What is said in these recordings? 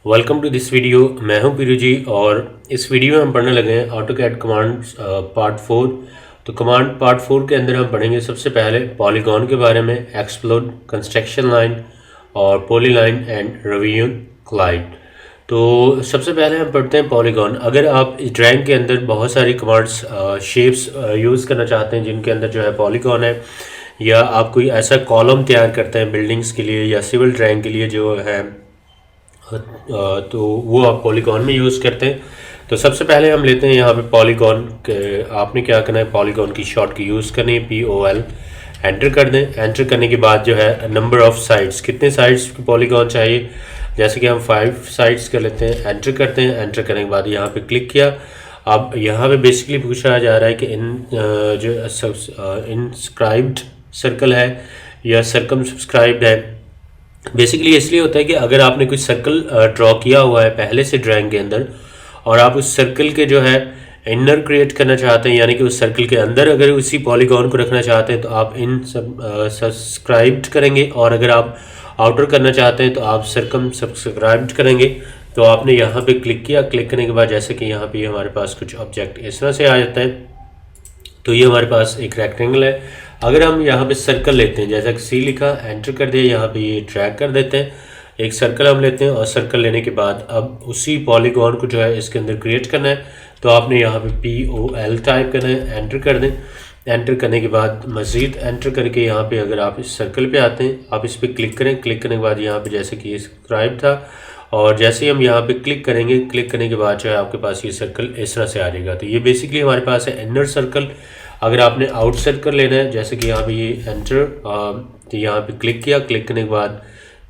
Welcome to this video. मैं हूं पीरू जी और इस वीडियो में हम पढ़ने लगे हैं ऑटोकैड कमांड्स पार्ट 4। तो कमांड पार्ट 4 के अंदर हम पढ़ेंगे सबसे पहले पॉलीगॉन के बारे में, एक्सप्लोड, कंस्ट्रक्शन लाइन और पॉलीलाइन एंड रिवीजन क्लाइड। तो सबसे पहले हम पढ़ते हैं पॉलीगॉन। अगर आप इस ड्राइंग के अंदर बहुत सारी कमांड्स शेप्स यूज़ करना चाहते हैं जिनके अंदर जो है पॉलीगॉन है, या आप कोई ऐसा कॉलम तैयार करते हैं बिल्डिंग्स के लिए या सिविल ड्राइंग के लिए जो है तो वो आप पॉलीगॉन में यूज़ करते हैं। तो सबसे पहले हम लेते हैं यहाँ पे पॉलीगॉन के। आपने क्या करना है, पॉलीगॉन की शॉर्ट की यूज़ करनी है, POL एंटर कर दें। एंटर करने के बाद जो है नंबर ऑफ़ साइड्स, कितने साइड्स की पॉलीगॉन चाहिए, जैसे कि हम 5 साइड्स कर लेते हैं, एंटर करते हैं। एंटर करने के बाद यहाँ पे क्लिक किया। अब यहाँ पे बेसिकली पूछा जा रहा है कि जो इंस्क्राइब्ड सर्कल है या सर्कम सब्सक्राइब्ड है। बेसिकली इसलिए होता है कि अगर आपने कुछ सर्कल ड्रॉ किया हुआ है पहले से ड्राइंग के अंदर और आप उस सर्कल के जो है इनर क्रिएट करना चाहते हैं, यानी कि उस सर्कल के अंदर अगर उसी पॉलीगॉन को रखना चाहते हैं तो आप इन सब्सक्राइब्ड करेंगे, और अगर आप आउटर करना चाहते हैं तो आप सर्कम सब्सक्राइब्ड करेंगे। तो आपने यहाँ पे क्लिक किया। क्लिक करने के बाद जैसे कि यहाँ पे हमारे पास कुछ ऑब्जेक्ट इस तरह से आ जाता है। तो ये हमारे पास एक रेक्टेंगल है। अगर हम यहाँ पे सर्कल लेते हैं, जैसा कि C लिखा, एंटर कर दिया, यहाँ पे ये ड्रैग कर देते हैं। एक सर्कल हम लेते हैं और सर्कल लेने के बाद अब उसी पॉलीगॉन को जो है इसके अंदर क्रिएट करना है। तो आपने यहाँ पे POL टाइप करना है, एंटर कर दें। एंटर करने के बाद मज़ीद एंटर करके यहाँ पे अगर आप इस सर्कल पे आते हैं, आप इस पर क्लिक करें। क्लिक करने के बाद यहाँ पे जैसे कि ये सब्सक्राइब था, और जैसे ही हम यहाँ पे क्लिक करेंगे, क्लिक करने के बाद जो है आपके पास ये सर्कल इस तरह से आ जाएगा। तो ये बेसिकली हमारे पास है इनर सर्कल। अगर आपने आउट सर्कल लेना है, जैसे कि यहाँ पे ये एंटर, तो यहाँ पे क्लिक किया। क्लिक करने के बाद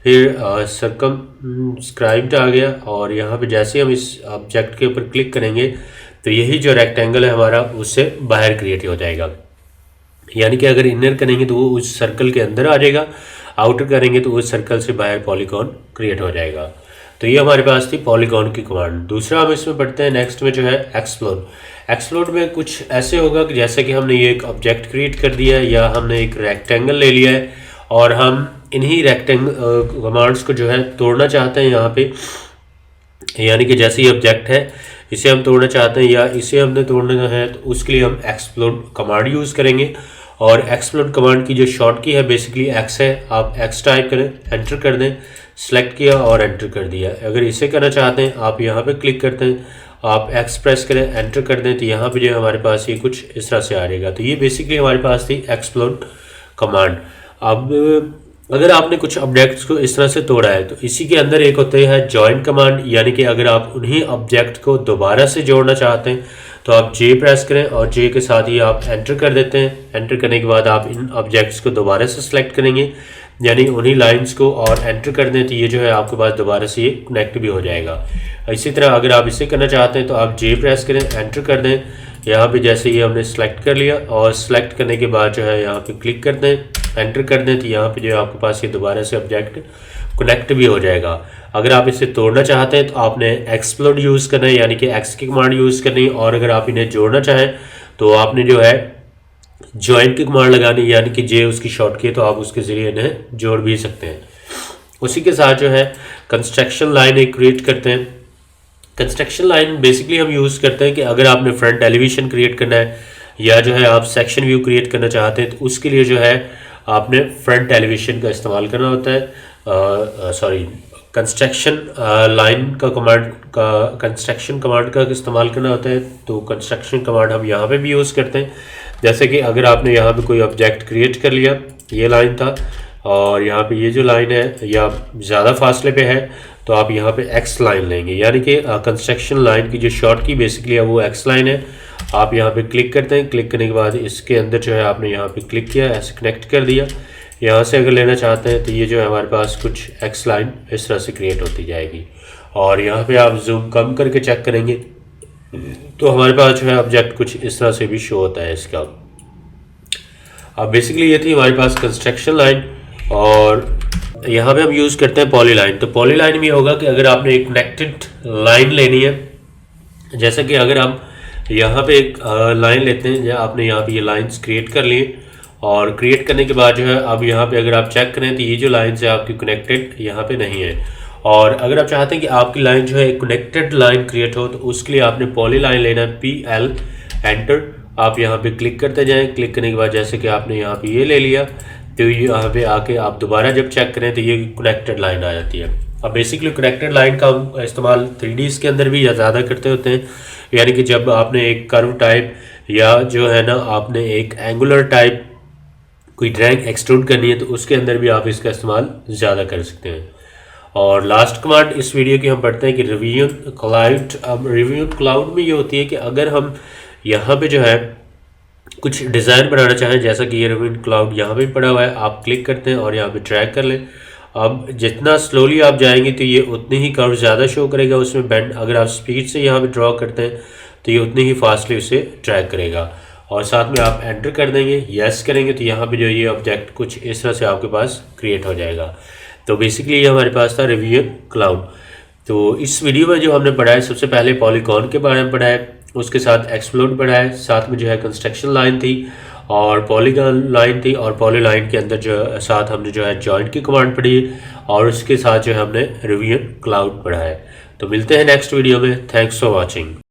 फिर सर्कमस्क्राइब्ड आ गया, और यहाँ पे जैसे ही हम इस ऑब्जेक्ट के ऊपर क्लिक करेंगे तो यही जो रेक्टेंगल है हमारा उससे बाहर क्रिएट हो जाएगा। यानी कि अगर इनर करेंगे तो वो उस सर्कल के अंदर आ जाएगा, आउटर करेंगे तो उस सर्कल से बाहर पॉलीगॉन क्रिएट हो जाएगा। तो ये हमारे पास थी पॉलीगॉन की कमांड। दूसरा हम इसमें पढ़ते हैं नेक्स्ट में जो है एक्सप्लोड। एक्सप्लोड में कुछ ऐसे होगा कि जैसे कि हमने ये एक ऑब्जेक्ट क्रिएट कर दिया है या हमने एक रेक्टेंगल ले लिया है और हम इन्हीं रेक्टेंगल कमांड्स को जो है तोड़ना चाहते हैं यहाँ पे। यानी कि जैसे ये ऑब्जेक्ट है इसे हम तोड़ना चाहते हैं या इसे हमने तोड़ना है, तो उसके लिए हम एक्सप्लोड कमांड यूज़ करेंगे। और एक्सप्लोड कमांड की जो शॉर्ट की है बेसिकली X है। आप X टाइप करें, एंटर कर दें, सेलेक्ट किया और एंटर कर दिया। अगर इसे करना चाहते हैं आप यहाँ पे क्लिक करते हैं, आप X प्रेस करें, एंटर कर दें, तो यहाँ पे जो हमारे पास ये कुछ इस तरह से आ जाएगा। तो ये बेसिकली हमारे पास थी एक्सप्लोड कमांड। अब अगर आपने कुछ ऑब्जेक्ट्स को इस तरह से तोड़ा है तो इसी के अंदर एक होता है जॉइन कमांड, यानी कि अगर आप उन्हीं ऑब्जेक्ट को दोबारा से जोड़ना चाहते हैं तो आप J प्रेस करें और J के साथ ही आप एंटर कर देते हैं। एंटर करने के बाद आप इन ऑब्जेक्ट्स को दोबारा से सिलेक्ट करेंगे, यानी उन्हीं लाइंस को, और एंटर कर दें तो ये जो है आपके पास दोबारा से ये कनेक्ट भी हो जाएगा। इसी तरह अगर आप इसे करना चाहते हैं तो आप J प्रेस करें, एंटर कर दें। यहाँ पे जैसे ये हमने सेलेक्ट कर लिया और सेलेक्ट करने के बाद जो है यहाँ पे क्लिक कर दें, एंटर कर दें, तो यहाँ पे जो है आपके पास ये दोबारा से ऑब्जेक्ट कनेक्ट भी हो जाएगा। अगर आप इसे तोड़ना चाहते हैं तो आपने एक्सप्लोड यूज़ करना है, यानी कि X की कमांड यूज़ करनी है। और अगर आप इन्हें जोड़ना चाहें तो आपने जो है जॉइन की कमांड लगानी, यानी कि J उसकी शॉर्ट की है, तो आप उसके ज़रिए इन्हें जोड़ भी सकते हैं। उसी के साथ जो है कंस्ट्रक्शन लाइन एक क्रिएट करते हैं। कंस्ट्रक्शन लाइन बेसिकली हम यूज़ करते हैं कि अगर आपने फ्रंट एलिवेशन क्रिएट करना है या जो है आप सेक्शन व्यू क्रिएट करना चाहते हैं तो उसके लिए जो है आपने फ्रंट एलिवेशन का इस्तेमाल करना होता है। कंस्ट्रक्शन लाइन का कंस्ट्रक्शन कमांड का इस्तेमाल करना होता है। तो कंस्ट्रक्शन कमांड हम यहाँ पे भी यूज़ करते हैं। जैसे कि अगर आपने यहाँ पे कोई ऑब्जेक्ट क्रिएट कर लिया, ये लाइन था और यहाँ पे ये जो लाइन है या ज़्यादा फासले पे है, तो आप यहाँ पे Xline लेंगे, यानी कि कंस्ट्रक्शन लाइन की जो शॉर्ट की बेसिकली है वो Xline है। आप यहाँ पे क्लिक करते हैं। क्लिक करने के बाद इसके अंदर जो है आपने यहाँ पे क्लिक किया, ऐसे कनेक्ट कर दिया। यहाँ से अगर लेना चाहते हैं तो ये जो है हमारे पास कुछ Xline इस तरह से क्रिएट होती जाएगी। और यहाँ पे आप जूम कम करके चेक करेंगे तो हमारे पास जो है ऑब्जेक्ट कुछ इस तरह से भी शो होता है इसका। अब बेसिकली ये थी हमारे पास कंस्ट्रक्शन लाइन, और यहाँ पे हम यूज़ करते हैं पॉलीलाइन। तो पॉलीलाइन में होगा कि अगर आपने एक कनेक्टेड लाइन लेनी है, जैसे कि अगर हम यहाँ पे एक लाइन लेते हैं, या आपने यहाँ पे ये लाइंस क्रिएट कर लिए, और क्रिएट करने के बाद जो है अब यहाँ पे अगर आप चेक करें तो ये जो लाइंस है आपकी कनेक्टेड यहाँ पे नहीं है। और अगर आप चाहते हैं कि आपकी लाइन जो है एक कनेक्टेड लाइन क्रिएट हो, तो उसके लिए आपने पॉली लाइन लेना है, PL, एंटर। आप यहाँ पे क्लिक करते जाएं। क्लिक करने के बाद जैसे कि आपने यहाँ पे ये ले लिया, तो यहाँ पे आके आप दोबारा जब चेक करें तो ये कनेक्टेड लाइन आ जाती है। अब बेसिकली कनेक्टेड लाइन का हम इस्तेमाल 3Ds के अंदर भी ज़्यादा करते होते हैं, यानी कि जब आपने एक कर्व टाइप या जो है ना आपने एक एंगुलर टाइप कोई ड्राइंग एक्सट्रूड करनी है, तो उसके अंदर भी आप इसका इस्तेमाल ज़्यादा कर सकते हैं। और लास्ट कमांड इस वीडियो की हम पढ़ते हैं कि रिव्यू क्लाउड। अब रिव्यू क्लाउड में ये होती है कि अगर हम यहाँ पे जो है कुछ डिज़ाइन बनाना चाहें, जैसा कि ये रिव्यू क्लाउड यहाँ पे पड़ा हुआ है, आप क्लिक करते हैं और यहाँ पे ट्रैक कर लें। अब जितना स्लोली आप जाएंगे तो ये उतनी ही कर्व ज़्यादा शो करेगा उसमें बेंड। अगर आप स्पीड से यहाँ पे ड्रॉ करते हैं तो ये उतनी ही फास्टली उसे ट्रैक करेगा। और साथ में आप एंटर कर देंगे, यस करेंगे, तो यहाँ पे जो ये ऑब्जेक्ट कुछ इस तरह से आपके पास क्रिएट हो जाएगा। तो बेसिकली ये हमारे पास था रिव्यू क्लाउड। तो इस वीडियो में जो हमने पढ़ा है, सबसे पहले पॉलीगॉन के बारे में पढ़ा है, उसके साथ एक्सप्लोड पढ़ा है, साथ में जो है कंस्ट्रक्शन लाइन थी और पॉलीगॉन लाइन थी, और पॉलीलाइन के अंदर जो साथ हमने जो है जॉइंट की कमांड पढ़ी, और उसके साथ जो है हमने रिव्यू क्लाउड पढ़ा है। तो मिलते हैं नेक्स्ट वीडियो में। Thanks for watching.